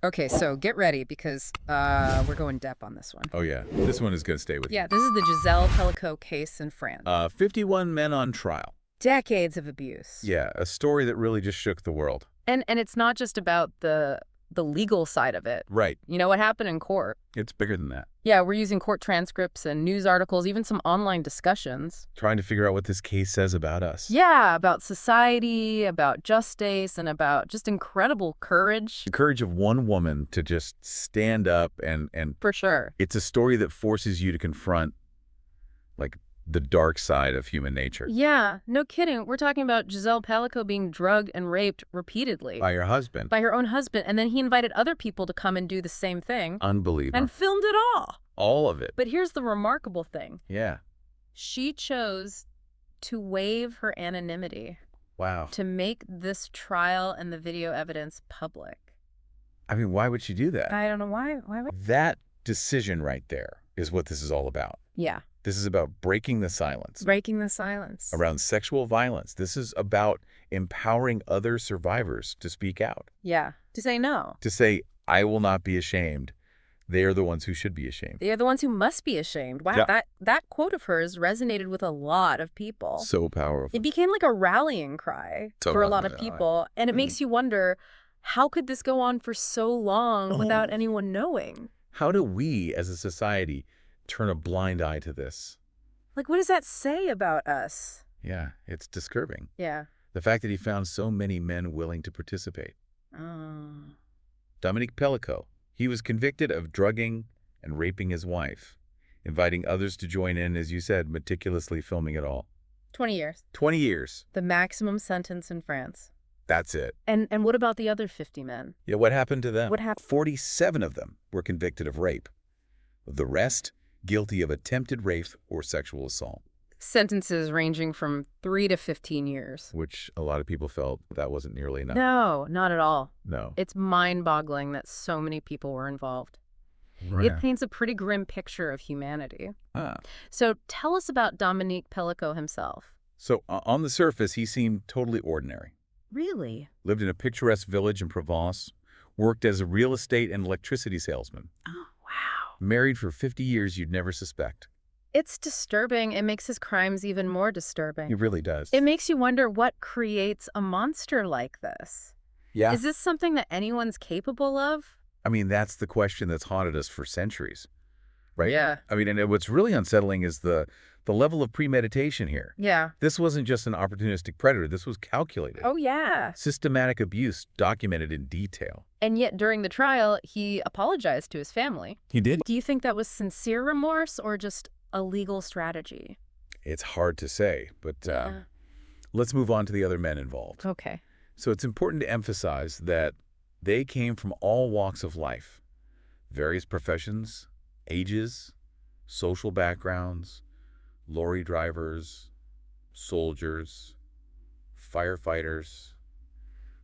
Okay, so get ready because we're going Depp on this one. Oh, yeah. This one is going to stay with you. Yeah, this is the Gisèle Pelicot case in France. 51 men on trial. Decades of abuse. Yeah, a story that really just shook the world. And it's not just about the legal side of it. Right. You know what happened in court? It's bigger than that. Yeah, we're using court transcripts and news articles, even some online discussions. Trying to figure out what this case says about us. Yeah, about society, about justice, and about just incredible courage. The courage of one woman to just stand up and For sure. it's a story that forces you to confront, like, the dark side of human nature. Yeah, no kidding. We're talking about Gisèle Pelicot being drugged and raped repeatedly. By your husband. By her own husband. And then he invited other people to come and do the same thing. Unbelievable. And filmed it all. All of it. But here's the remarkable thing. Yeah. She chose to waive her anonymity. Wow. To make this trial and the video evidence public. I mean, why would she do that? I don't know why. Why would... That decision right there is what this is all about. Yeah. This is about breaking the silence. Breaking the silence. Around sexual violence. This is about empowering other survivors to speak out. Yeah. To say no. To say, I will not be ashamed. They are the ones who should be ashamed. They are the ones who must be ashamed. Wow, Yeah. that quote of hers resonated with a lot of people. So powerful. It became like a rallying cry for a lot of people. And it makes you wonder, how could this go on for so long without anyone knowing? How do we, as a society, turn a blind eye to this? Like, what does that say about us? Yeah, it's disturbing. Yeah. The fact that he found so many men willing to participate. Oh. Dominique Pelicot, he was convicted of drugging and raping his wife, inviting others to join in, as you said, meticulously filming it all. 20 years. 20 years. The maximum sentence in France. That's it. And what about the other 50 men? Yeah, what happened to them? What happened? 47 of them were convicted of rape. The rest, guilty of attempted rape or sexual assault. Sentences ranging from 3 to 15 years. Which a lot of people felt that wasn't nearly enough. No, not at all. No. It's mind-boggling that so many people were involved. Right. It paints a pretty grim picture of humanity. Ah. So tell us about Dominique Pelicot himself. So on the surface, he seemed totally ordinary. Really? Lived in a picturesque village in Provence, worked as a real estate and electricity salesman. Oh, wow. Married for 50 years you'd never suspect. It's disturbing. It makes his crimes even more disturbing. It really does. It makes you wonder what creates a monster like this. Yeah. Is this something that anyone's capable of? I mean, that's the question that's haunted us for centuries, right? Yeah. I mean, and what's really unsettling is the level of premeditation here. Yeah. This wasn't just an opportunistic predator. This was calculated. Oh, yeah. Systematic abuse documented in detail. And yet during the trial, he apologized to his family. He did? Do you think that was sincere remorse or just a legal strategy? It's hard to say, but let's move on to the other men involved. Okay. So it's important to emphasize that they came from all walks of life, various professions, ages, social backgrounds, lorry drivers, soldiers, firefighters.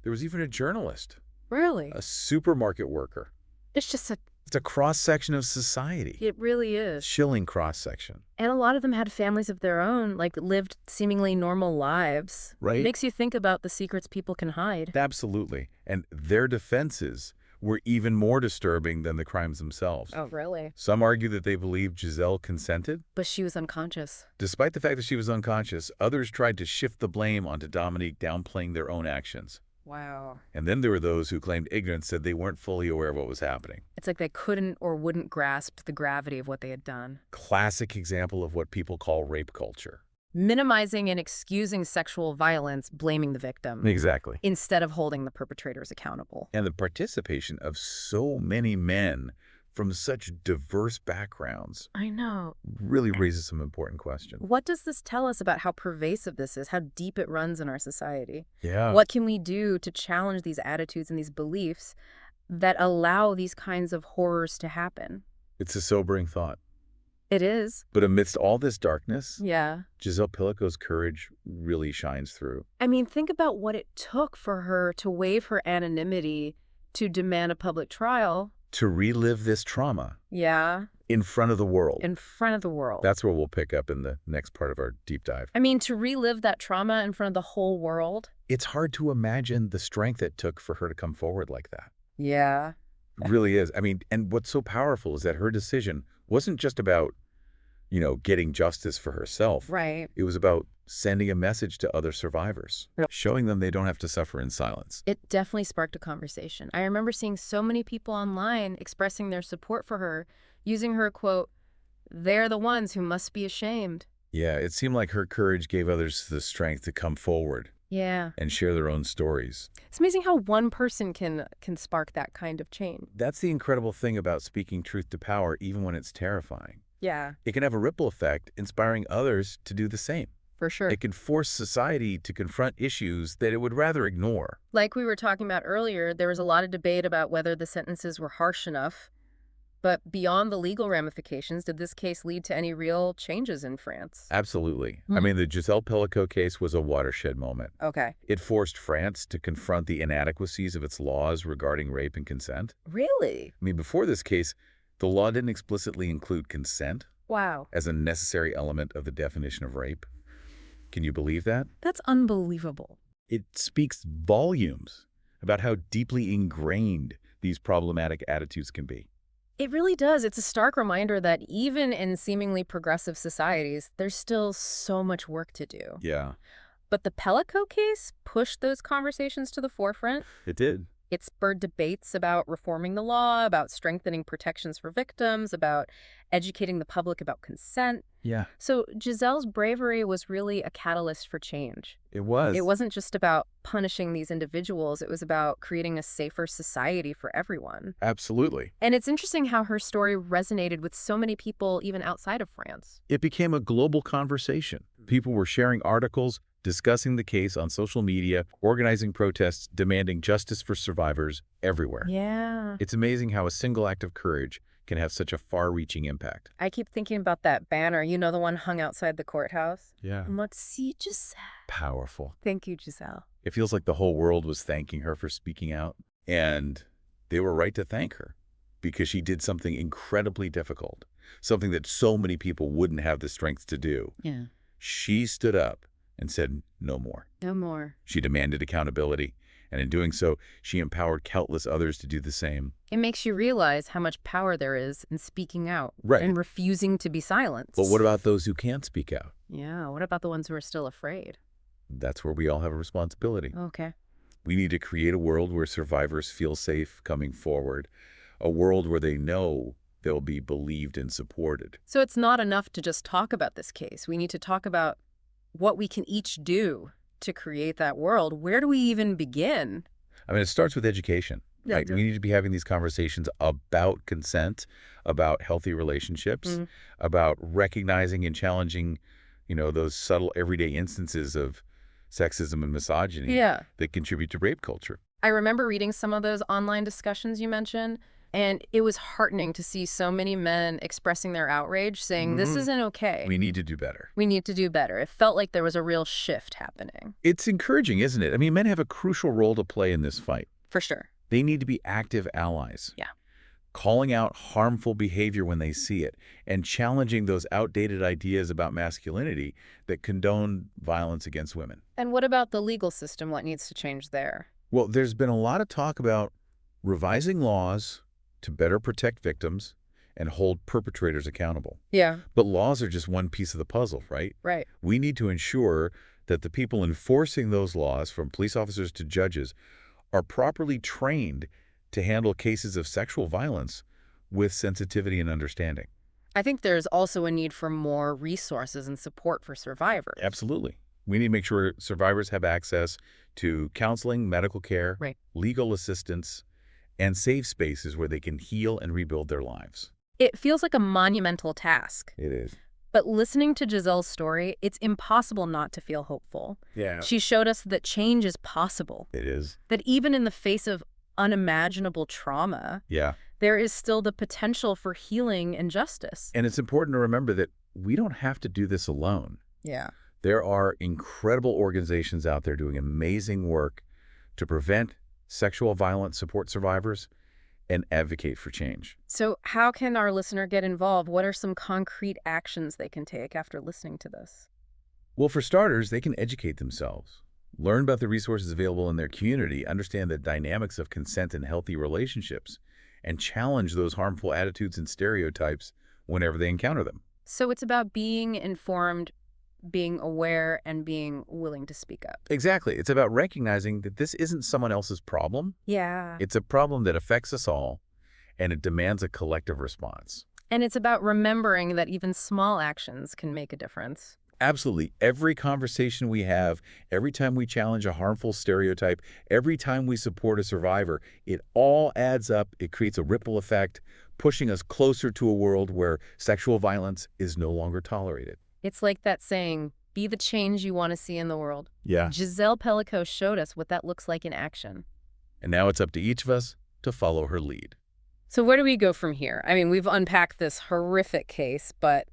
There was even a journalist. Really? A supermarket worker. It's It's a cross-section of society. it really is. Chilling cross-section. And a lot of them had families of their own, like lived seemingly normal lives. Right. It makes you think about the secrets people can hide. Absolutely. And their defenses were even more disturbing than the crimes themselves. Oh, really? Some argue that they believed Gisèle consented. But she was unconscious. Despite the fact that she was unconscious, others tried to shift the blame onto Dominique, downplaying their own actions. Wow. And then there were those who claimed ignorance, said they weren't fully aware of what was happening. It's like they couldn't or wouldn't grasp the gravity of what they had done. Classic example of what people call rape culture. Minimizing and excusing sexual violence, blaming the victim. Exactly. Instead of holding the perpetrators accountable. And the participation of so many men from such diverse backgrounds I know. really raises some important questions. What does this tell us about how pervasive this is, how deep it runs in our society? Yeah. What can we do to challenge these attitudes and these beliefs that allow these kinds of horrors to happen? It's a sobering thought. It is. But amidst all this darkness, Yeah. Gisèle Pelicot's courage really shines through. I mean, think about what it took for her to waive her anonymity to demand a public trial. To relive this trauma Yeah. in front of the world. In front of the world. That's where we'll pick up in the next part of our deep dive. I mean, to relive that trauma in front of the whole world. It's hard to imagine the strength it took for her to come forward like that. Yeah. really is. I mean, and what's so powerful is that her decision wasn't just about, getting justice for herself. Right. It was about sending a message to other survivors, showing them they don't have to suffer in silence. It definitely sparked a conversation. I remember seeing so many people online expressing their support for her, using her quote, "They're the ones who must be ashamed." Yeah, it seemed like her courage gave others the strength to come forward Yeah. and share their own stories. It's amazing how one person can spark that kind of change. That's the incredible thing about speaking truth to power, even when it's terrifying. Yeah, It can have a ripple effect, inspiring others to do the same. for sure. It can force society to confront issues that it would rather ignore. Like we were talking about earlier, there was a lot of debate about whether the sentences were harsh enough. But beyond the legal ramifications, did this case lead to any real changes in France? Absolutely. I mean, the Gisèle Pelicot case was a watershed moment. Okay. It forced France to confront the inadequacies of its laws regarding rape and consent. Really? I mean, before this case, the law didn't explicitly include consent Wow. as a necessary element of the definition of rape. Can you believe that? That's unbelievable. It speaks volumes about how deeply ingrained these problematic attitudes can be. It really does. It's a stark reminder that even in seemingly progressive societies, there's still so much work to do. Yeah, But the Pelicot case pushed those conversations to the forefront. it did. It spurred debates about reforming the law, about strengthening protections for victims, about educating the public about consent. Yeah, So Giselle's bravery was really a catalyst for change. it was. It wasn't just about punishing these individuals. It was about creating a safer society for everyone. Absolutely. And it's interesting how her story resonated with so many people even outside of France. It became a global conversation. People were sharing articles, discussing the case on social media, organizing protests, demanding justice for survivors everywhere. Yeah. It's amazing how a single act of courage can have such a far-reaching impact. I keep thinking about that banner, the one hung outside the courthouse. Yeah. Merci, Giselle. Powerful. Thank you, Giselle. It feels like the whole world was thanking her for speaking out, and they were right to thank her because she did something incredibly difficult, something that so many people wouldn't have the strength to do. Yeah. She stood up and said, no more. No more. She demanded accountability, and in doing so, she empowered countless others to do the same. It makes you realize how much power there is in speaking out. Right. And refusing to be silenced. But what about those who can't speak out? Yeah, what about the ones who are still afraid? That's where we all have a responsibility. Okay. We need to create a world where survivors feel safe coming forward, a world where they know they'll be believed and supported. So it's not enough to just talk about this case. We need to talk about what we can each do to create that world. Where do we even begin? I mean, it starts with education. Yeah, Right? We need to be having these conversations about consent, about healthy relationships, about recognizing and challenging, those subtle everyday instances of sexism and misogyny that contribute to rape culture. I remember reading some of those online discussions you mentioned, and it was heartening to see so many men expressing their outrage, saying, this isn't okay. We need to do better. We need to do better. It felt like there was a real shift happening. It's encouraging, isn't it? I mean, men have a crucial role to play in this fight. For sure. They need to be active allies. Yeah. Calling out harmful behavior when they see it and challenging those outdated ideas about masculinity that condone violence against women. And what about the legal system? What needs to change there? Well, there's been a lot of talk about revising laws to better protect victims and hold perpetrators accountable. Yeah. But laws are just one piece of the puzzle, right? Right. We need to ensure that the people enforcing those laws, from police officers to judges, are properly trained to handle cases of sexual violence with sensitivity and understanding. I think there's also a need for more resources and support for survivors. Absolutely. We need to make sure survivors have access to counseling, medical care, legal assistance, and safe spaces where they can heal and rebuild their lives. It feels like a monumental task. It is. But listening to Giselle's story, it's impossible not to feel hopeful. Yeah. She showed us that change is possible. It is. That even in the face of unimaginable trauma, there is still the potential for healing and justice. And it's important to remember that we don't have to do this alone. Yeah. There are incredible organizations out there doing amazing work to prevent sexual violence, support survivors, and advocate for change. So how can our listener get involved? What are some concrete actions they can take after listening to this? Well, for starters, they can educate themselves, learn about the resources available in their community, understand the dynamics of consent and healthy relationships, and challenge those harmful attitudes and stereotypes whenever they encounter them. So it's about being informed, being aware, and being willing to speak up. Exactly. It's about recognizing that this isn't someone else's problem. Yeah. It's a problem that affects us all, and it demands a collective response. And it's about remembering that even small actions can make a difference. Absolutely. Every conversation we have, every time we challenge a harmful stereotype, every time we support a survivor, it all adds up. It creates a ripple effect, pushing us closer to a world where sexual violence is no longer tolerated. It's like that saying, be the change you want to see in the world. Yeah. Gisèle Pelicot showed us what that looks like in action. And now it's up to each of us to follow her lead. So where do we go from here? I mean, we've unpacked this horrific case, but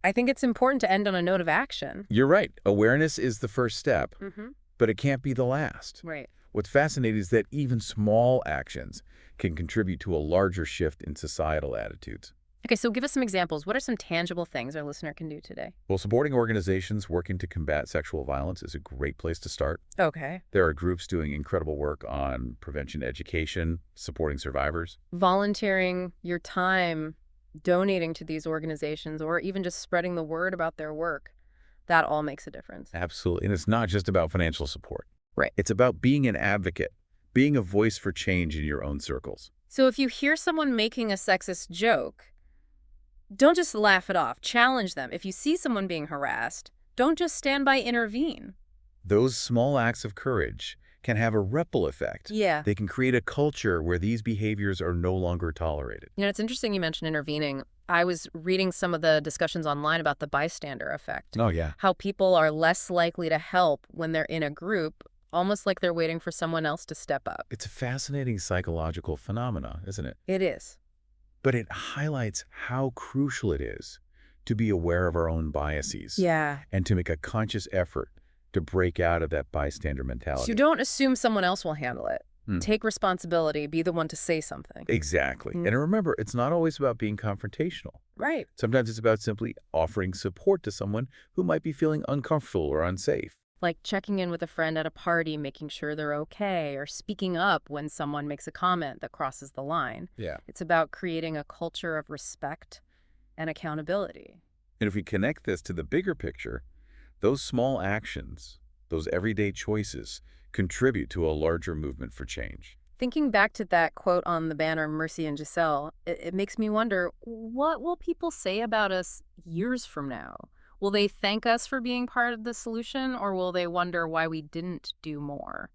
I think it's important to end on a note of action. You're right. Awareness is the first step, Mm-hmm. but it can't be the last. Right. What's fascinating is that even small actions can contribute to a larger shift in societal attitudes. Okay, so give us some examples. What are some tangible things our listener can do today? Well, supporting organizations working to combat sexual violence is a great place to start. Okay. There are groups doing incredible work on prevention education, supporting survivors. Volunteering your time, donating to these organizations, or even just spreading the word about their work, that all makes a difference. Absolutely. And it's not just about financial support. Right. It's about being an advocate, being a voice for change in your own circles. So if you hear someone making a sexist joke, don't just laugh it off. Challenge them. If you see someone being harassed, don't just stand by, intervene. Those small acts of courage can have a ripple effect. Yeah. They can create a culture where these behaviors are no longer tolerated. You know, it's interesting you mentioned intervening. I was reading some of the discussions online about the bystander effect. Oh, yeah. How people are less likely to help when they're in a group, almost like they're waiting for someone else to step up. It's a fascinating psychological phenomena, isn't it? It is. But it highlights how crucial it is to be aware of our own biases. Yeah. And to make a conscious effort to break out of that bystander mentality. So you don't assume someone else will handle it. Hmm. Take responsibility, be the one to say something. Exactly. And remember, it's not always about being confrontational. Right. Sometimes it's about simply offering support to someone who might be feeling uncomfortable or unsafe. Like checking in with a friend at a party, making sure they're okay, or speaking up when someone makes a comment that crosses the line. Yeah. It's about creating a culture of respect and accountability. And if we connect this to the bigger picture, those small actions, those everyday choices, contribute to a larger movement for change. Thinking back to that quote on the banner, Mercy and Giselle, it makes me wonder, what will people say about us years from now? Will they thank us for being part of the solution, or will they wonder why we didn't do more?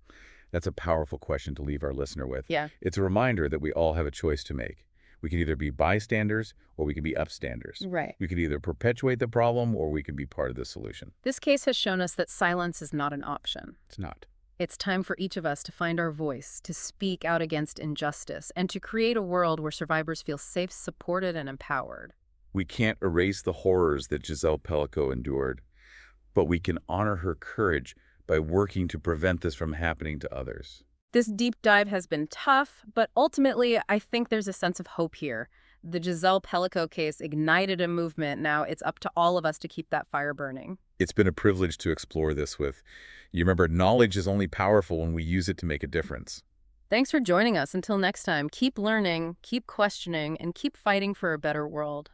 That's a powerful question to leave our listener with. Yeah. It's a reminder that we all have a choice to make. We can either be bystanders or we can be upstanders. Right. We can either perpetuate the problem or we can be part of the solution. This case has shown us that silence is not an option. It's not. It's time for each of us to find our voice, to speak out against injustice, and to create a world where survivors feel safe, supported, and empowered. We can't erase the horrors that Gisèle Pelicot endured, but we can honor her courage by working to prevent this from happening to others. This deep dive has been tough, but ultimately, I think there's a sense of hope here. The Gisèle Pelicot case ignited a movement. Now it's up to all of us to keep that fire burning. It's been a privilege to explore this with. You remember, knowledge is only powerful when we use it to make a difference. Thanks for joining us. Until next time, keep learning, keep questioning, and keep fighting for a better world.